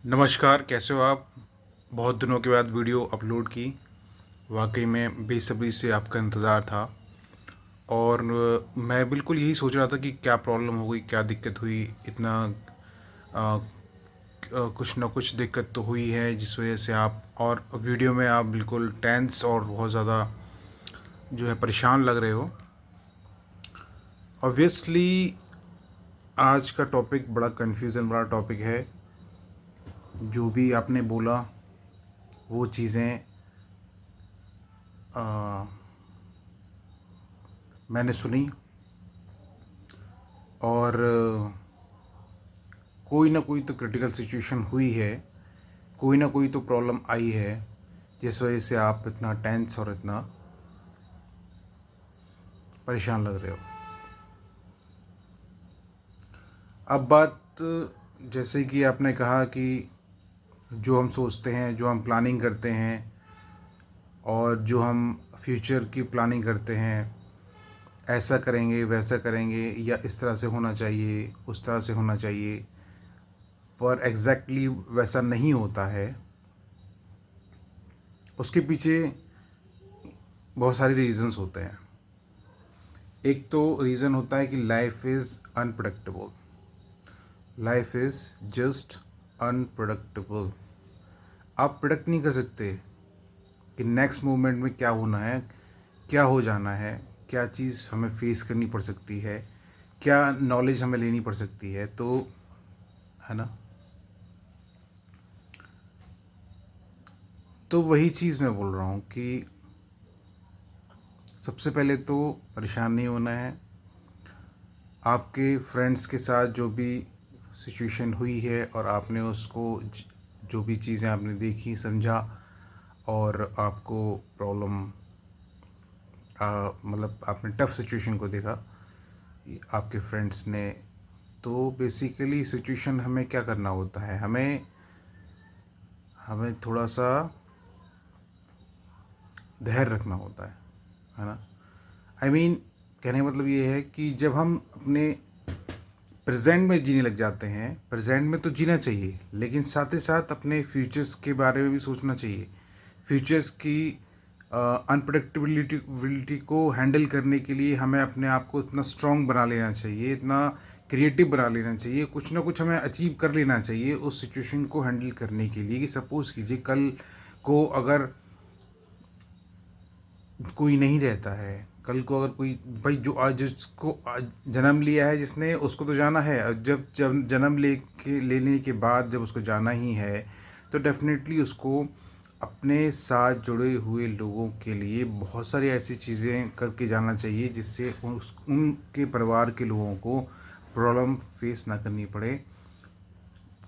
नमस्कार, कैसे हो आप? बहुत दिनों के बाद वीडियो अपलोड की। वाक़ई में बेसब्री से आपका इंतज़ार था और मैं बिल्कुल यही सोच रहा था कि क्या प्रॉब्लम हो गई, क्या दिक्कत हुई? इतना कुछ ना कुछ दिक्कत तो हुई है जिस वजह से आप और वीडियो में आप बिल्कुल टेंस और बहुत ज़्यादा जो है परेशान लग रहे हो। ऑब्वियसली आज का टॉपिक बड़ा कन्फ्यूज़न वाला टॉपिक है। जो भी आपने बोला वो चीज़ें अ, मैंने सुनी और कोई ना कोई तो क्रिटिकल सिचुएशन हुई है, कोई ना कोई तो प्रॉब्लम आई है जिस वजह से आप इतना टेंस और इतना परेशान लग रहे हो। अब बात जैसे कि आपने कहा कि जो हम सोचते हैं, जो हम प्लानिंग करते हैं और जो हम फ्यूचर की प्लानिंग करते हैं, ऐसा करेंगे, वैसा करेंगे या इस तरह से होना चाहिए, उस तरह से होना चाहिए, पर एग्ज़ैक्टली वैसा नहीं होता है। उसके पीछे बहुत सारे रीज़न्स होते हैं। एक तो रीज़न होता है कि life is unpredictable. Life is just unpredictable. आप प्रेडिक्ट नहीं कर सकते कि नेक्स्ट मोमेंट में क्या होना है, क्या हो जाना है, क्या चीज़ हमें फेस करनी पड़ सकती है, क्या नॉलेज हमें लेनी पड़ सकती है, तो है ना। तो वही चीज़ मैं बोल रहा हूँ कि सबसे पहले तो परेशान नहीं होना है। आपके फ्रेंड्स के साथ जो भी सिचुएशन हुई है और आपने उसको जो भी चीज़ें आपने देखी समझा और आपको प्रॉब्लम मतलब आपने टफ़ सिचुएशन को देखा आपके फ्रेंड्स ने, तो बेसिकली सिचुएशन हमें क्या करना होता है, हमें हमें थोड़ा सा धैर्य रखना होता है ना। आई मीन कहने का मतलब ये है कि जब हम अपने प्रेजेंट में जीने लग जाते हैं, प्रेजेंट में तो जीना चाहिए लेकिन साथ ही साथ अपने फ्यूचर्स के बारे में भी सोचना चाहिए। फ्यूचर्स की अनप्रडिक्टेबिलिटी को हैंडल करने के लिए हमें अपने आप को इतना स्ट्रांग बना लेना चाहिए, इतना क्रिएटिव बना लेना चाहिए, कुछ ना कुछ हमें अचीव कर लेना चाहिए उस सिचुएशन को हैंडल करने के लिए। कि सपोज़ कीजिए कल को अगर कोई नहीं रहता है, कल को अगर कोई भाई जो आज जिसको आज जन्म लिया है जिसने, उसको तो जाना है। और जब जब जन्म लेने के बाद जब उसको जाना ही है तो डेफिनेटली उसको अपने साथ जुड़े हुए लोगों के लिए बहुत सारी ऐसी चीज़ें करके जाना चाहिए जिससे उनके परिवार के लोगों को प्रॉब्लम फेस ना करनी पड़े।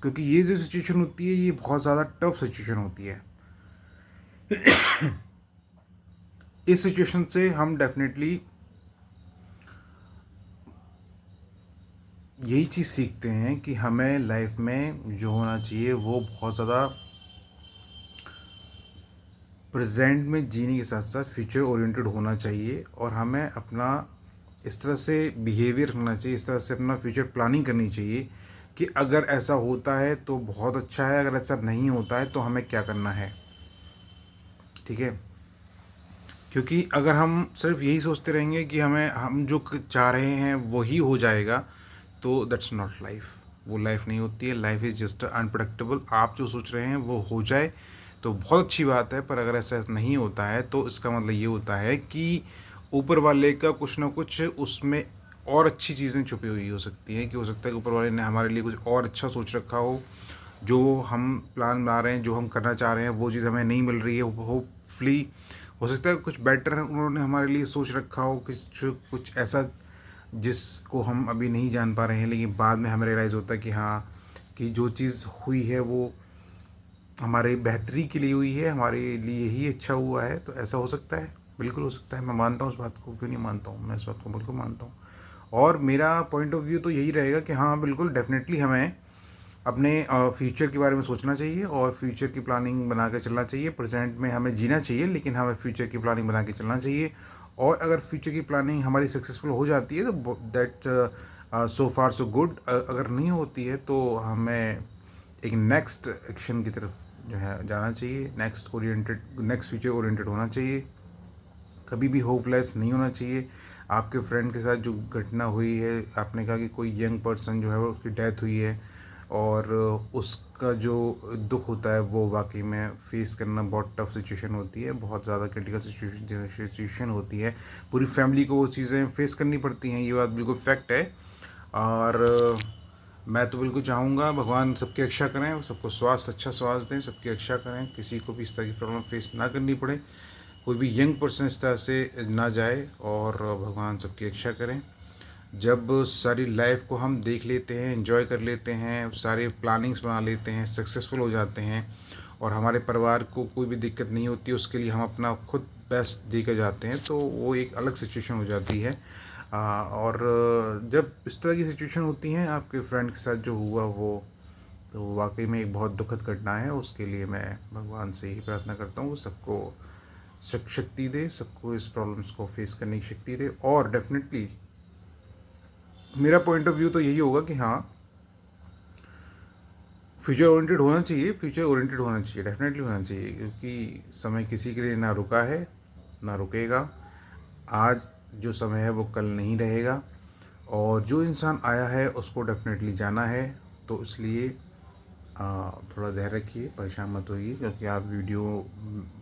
क्योंकि ये जो सिचुएशन होती है ये बहुत ज़्यादा टफ सिचुएशन होती है। इस सिचुएशन से हम डेफिनेटली यही चीज़ सीखते हैं कि हमें लाइफ में जो होना चाहिए वो बहुत ज़्यादा प्रेजेंट में जीने के साथ साथ फ्यूचर ओरिएंटेड होना चाहिए और हमें अपना इस तरह से बिहेवियर रखना चाहिए, इस तरह से अपना फ्यूचर प्लानिंग करनी चाहिए कि अगर ऐसा होता है तो बहुत अच्छा है, अगर ऐसा नहीं होता है तो हमें क्या करना है। ठीक है, क्योंकि अगर हम सिर्फ यही सोचते रहेंगे कि हम जो चाह रहे हैं वही हो जाएगा तो दैट्स नॉट लाइफ। वो लाइफ नहीं होती है। Life is just unpredictable. आप जो सोच रहे हैं वो हो जाए तो बहुत अच्छी बात है, पर अगर ऐसा नहीं होता है तो इसका मतलब ये होता है कि ऊपर वाले का कुछ ना कुछ उसमें और अच्छी चीज़ें छुपी हुई हो सकती हैं। कि हो सकता है कि ऊपर वाले ने हमारे लिए कुछ और अच्छा सोच रखा हो। जो हम प्लान बना रहे हैं, जो हम करना चाह रहे हैं, वो चीज़ हमें नहीं मिल रही है। होपफुली हो सकता है कुछ बेटर उन्होंने हमारे लिए सोच रखा हो, कुछ कुछ ऐसा जिसको हम अभी नहीं जान पा रहे हैं, लेकिन बाद में हमें रियलाइज़ होता है कि हाँ, कि जो चीज़ हुई है वो हमारे बेहतरी के लिए हुई है, हमारे लिए ही अच्छा हुआ है। तो ऐसा हो सकता है, बिल्कुल हो सकता है। मैं मानता हूँ इस बात को, क्यों नहीं मानता हूँ, मैं इस बात को बिल्कुल मानता हूँ। और मेरा पॉइंट ऑफ व्यू तो यही रहेगा कि हाँ बिल्कुल डेफिनेटली हमें अपने फ्यूचर के बारे में सोचना चाहिए और फ्यूचर की प्लानिंग बना के चलना चाहिए। प्रेजेंट में हमें जीना चाहिए लेकिन हमें फ्यूचर की प्लानिंग बना के चलना चाहिए। और अगर फ्यूचर की प्लानिंग हमारी सक्सेसफुल हो जाती है तो that so far so good. अगर नहीं होती है तो हमें एक नेक्स्ट एक्शन की तरफ जो है जाना चाहिए, नेक्स्ट फ्यूचर ओरिएंटेड होना चाहिए। कभी भी होपलेस नहीं होना चाहिए। आपके फ्रेंड के साथ जो घटना हुई है, आपने कहा कि कोई यंग पर्सन जो है वो उसकी डेथ हुई है, और उसका जो दुख होता है वो वाकई में फेस करना बहुत टफ सिचुएशन होती है, बहुत ज़्यादा क्रिटिकल सिचुएशन होती है। पूरी फैमिली को वो चीज़ें फेस करनी पड़ती हैं, ये बात बिल्कुल फैक्ट है। और मैं तो बिल्कुल चाहूँगा भगवान सबकी रक्षा करें, सबको अच्छा स्वास्थ्य दें, सबकी रक्षा करें, किसी को भी इस तरह की प्रॉब्लम फेस ना करनी पड़े, कोई भी यंग पर्सन इस तरह से ना जाए, और भगवान सबकी रक्षा करें। जब सारी लाइफ को हम देख लेते हैं, एंजॉय कर लेते हैं, सारे प्लानिंग्स बना लेते हैं, सक्सेसफुल हो जाते हैं, और हमारे परिवार को कोई भी दिक्कत नहीं होती, उसके लिए हम अपना खुद बेस्ट दे कर जाते हैं, तो वो एक अलग सिचुएशन हो जाती है। और जब इस तरह की सिचुएशन होती हैं आपके फ्रेंड के साथ जो हुआ वो, तो वाकई में एक बहुत दुखद घटना है। उसके लिए मैं भगवान से ही प्रार्थना करता हूँ, सबको शक्ति दे, सबको इस प्रॉब्लम्स को फेस करने की शक्ति दे। और डेफिनेटली मेरा पॉइंट ऑफ व्यू तो यही होगा कि हाँ, फ्यूचर ओरिएंटेड होना चाहिए, डेफिनेटली होना चाहिए, क्योंकि समय किसी के लिए ना रुका है ना रुकेगा। आज जो समय है वो कल नहीं रहेगा, और जो इंसान आया है उसको डेफिनेटली जाना है। तो इसलिए थोड़ा धैर्य रखिए, परेशान मत होइए, क्योंकि आप वीडियो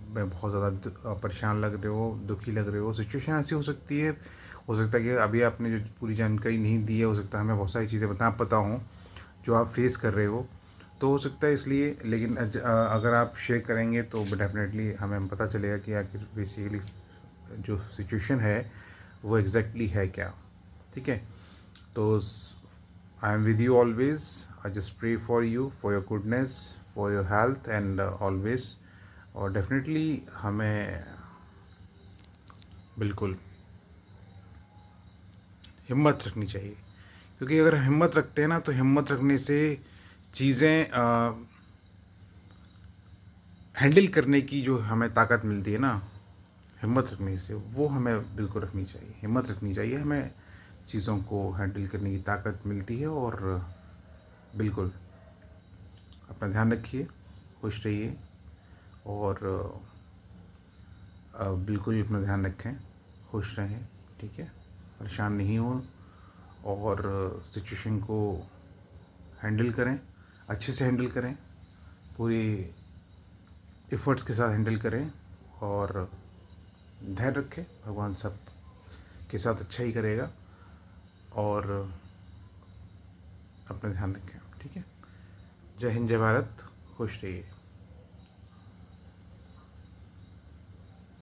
में बहुत ज़्यादा परेशान लग रहे हो, दुखी लग रहे हो। सिचुएशन ऐसी हो सकती है, हो सकता है कि अभी आपने जो पूरी जानकारी नहीं दी है, हो सकता है हमें बहुत सारी चीज़ें पता हों जो आप फेस कर रहे हो, तो हो सकता है इसलिए। लेकिन अगर आप शेयर करेंगे तो डेफिनेटली हमें पता चलेगा कि आखिर बेसिकली जो सिचुएशन है वो एग्जैक्टली है क्या। ठीक है, तो I am with you always. I just pray for you, for your goodness, for your health and always. और डेफिनेटली हमें बिल्कुल हिम्मत रखनी चाहिए, क्योंकि अगर हिम्मत रखते हैं ना, तो हिम्मत रखने से चीज़ें हैंडल करने की जो हमें ताकत मिलती है ना, हिम्मत रखने से, वो हमें बिल्कुल रखनी चाहिए। हिम्मत रखनी चाहिए, हमें चीज़ों को हैंडल करने की ताकत मिलती है। और बिल्कुल अपना ध्यान रखिए, खुश रहिए, और बिल्कुल अपना ध्यान रखें, खुश रहें। ठीक है, परेशान नहीं हो, और सिचुएशन को हैंडल करें, अच्छे से हैंडल करें, पूरी एफर्ट्स के साथ हैंडल करें, और धैर्य रखें, भगवान सब के साथ अच्छा ही करेगा। और अपना ध्यान रखें। ठीक है, जय हिंद, जय भारत, खुश रहिए।